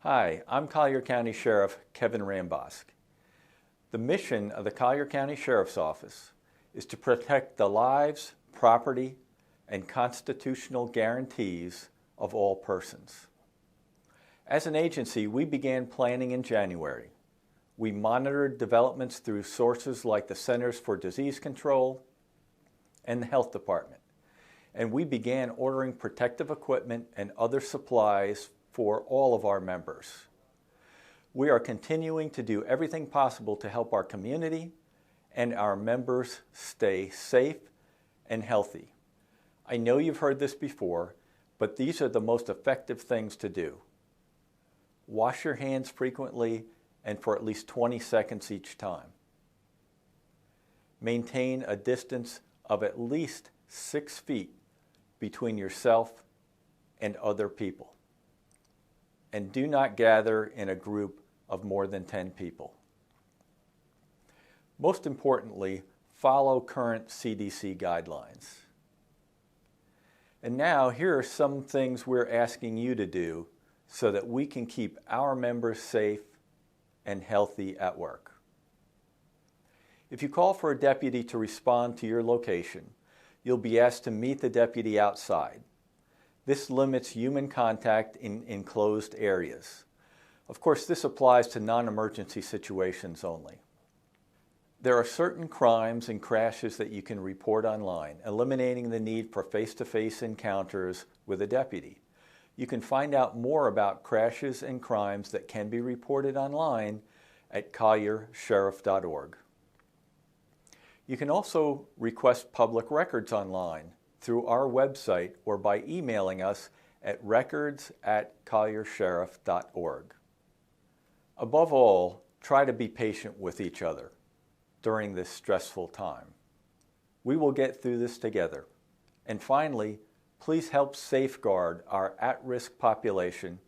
Hi, I'm Collier County Sheriff Kevin Rambosk. The mission of the Collier County Sheriff's Office is to protect the lives, property, and constitutional guarantees of all persons. As an agency, we began planning in January. We monitored developments through sources like the Centers for Disease Control and the Health Department, and we began ordering protective equipment and other supplies for all of our members. We are continuing to do everything possible to help our community and our members stay safe and healthy. I know you've heard this before, but these are the most effective things to do. Wash your hands frequently and for at least 20 seconds each time. Maintain a distance of at least 6 feet between yourself and other people. And do not gather in a group of more than 10 people. Most importantly, follow current CDC guidelines. And now, here are some things we're asking you to do so that we can keep our members safe and healthy at work. If you call for a deputy to respond to your location, you'll be asked to meet the deputy outside. This limits human contact in enclosed areas. Of course, this applies to non-emergency situations only. There are certain crimes and crashes that you can report online, eliminating the need for face-to-face encounters with a deputy. You can find out more about crashes and crimes that can be reported online at colliersheriff.org. You can also request public records online through our website or by emailing us at records@colliersheriff.org. Above all, try to be patient with each other during this stressful time. We will get through this together. And finally, please help safeguard our at-risk population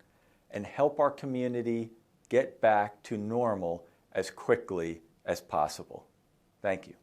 and help our community get back to normal as quickly as possible. Thank you.